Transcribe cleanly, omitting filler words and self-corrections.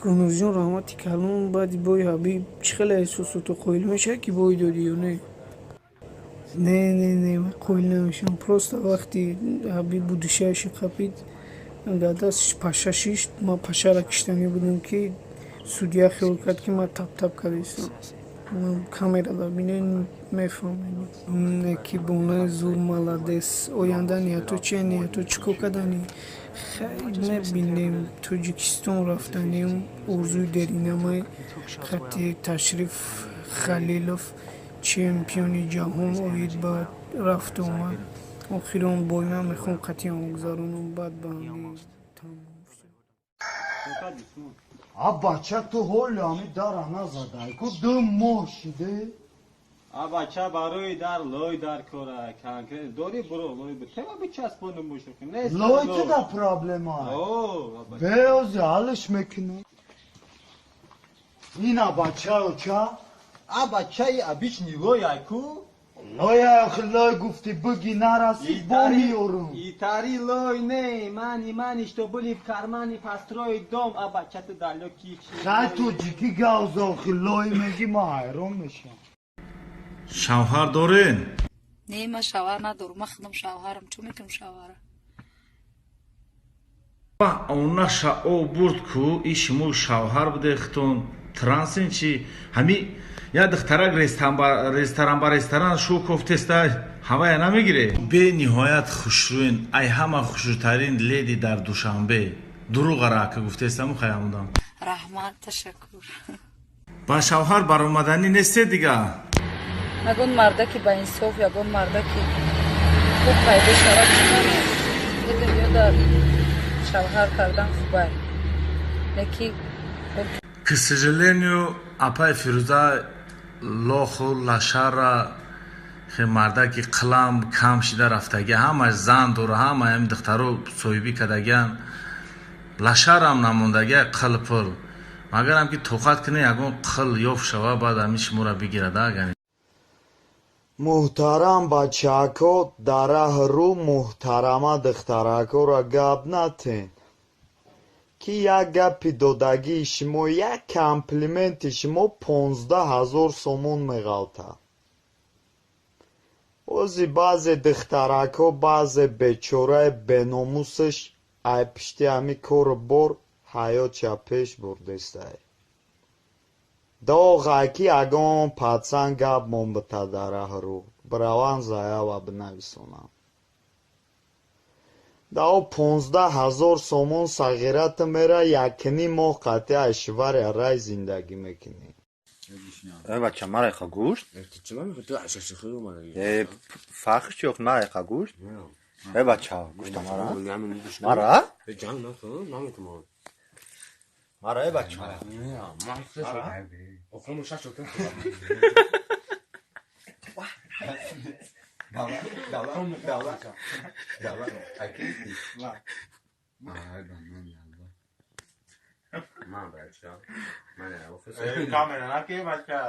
гулнурҷон раҳмати калон баъди бои ҳабиб чӣ хеле эҳсосоту қоил мешавад ки бой додӣ ё не? Не, ман қоил намешавам. Просто вақти ҳабиб будушааши қапид дар дасташ паша шишт, ман пашаро киштанӣ будам ки судя хиёл кард ки ман тап карда истам. Камера бинен мефаҳмед. Не ки бонаи зур маладес. Оянда ниятҳо чия? Ниятҳо чӣ кор кардани? Хеле мебинем Тоҷикистон рафтанем, орзуи деринамай хати ташриф Халилов чемпиони ҷаҳон оид ба рафту омад. Охири он бой ман мехоҳам қатъиян гузаронам, баъд ба ҳамин тамом шуд. Бача ту ҳоли ҳами дара назадай ку 2 моҳ шиде. бача барои дар лой дар кора конкрет дори буро лой бу тема бичаспону мушукин не Лой чӣ да проблема? Беози ҳалиш мекунем. Ина бачао ча? бачаи обични лой айку Лоя охи лой гуфти буги нараси бо миёрум. итари лой не мани што були в кармани пастрои дом бачату далёки Хай тоҷикӣ гавза охи лой меги ма ҳайрон мешам. шавҳар дорен? Не, ман шавҳар надорам. Ман худам шавҳарам. Чӣ мекунам шавҳара? Она шао бурд ку и шумо шавҳар будехтон трансин чи ҳами я духтарак ресторан ба ресторан шу кофтеста ҳавая намегире? Бениҳоят хушрӯин ай ҳама хушрӯтарин леди дар Душанбе дурӯғара ака гуфтестаму хаямудам. Раҳмат, ташаккур. Ба шавҳар баромаданӣ несте дига? Ягон мардаки ба инсоф, ягон мардаки хуб пайдо шавад, ин дунё дар шавҳар кардан хубай. Неки К сожалению, апай Фирӯза лоху лашара хе мардаки қилам кам шида рафтаги ҳамаш зан дора ҳама ҳам духтаро соҳибӣ кардагиан лашарам намондаги қилпур магарам ки тоқат кune ягон қил ёфт шава баъд ҳами шуморо бигирада агани. Муҳтарам бачако дар раҳрӯ муҳтарама духтаракора гап натен ки як гапи додагии шумо як комплименти шумо 15,000 сомон меғалта. ози баъзе духтаракҳо баъзе бечораи беномусаш ай пишти ҳами кору бор ҳаётша пеш бурдестай. доғай ки ягон пацан гап монбита дар раҳрӯ бираван заява бинависонам. дао 15,000 сомон сағирата мера якни моҳ қатъи Айшваря Рай зиндагӣ мекунӣ. بچه مرا گوشت؟ فرقش yok ne گوشت؟ بچه گوشت مرا؟ مرا؟ مرا بچه کاملا نه که بچه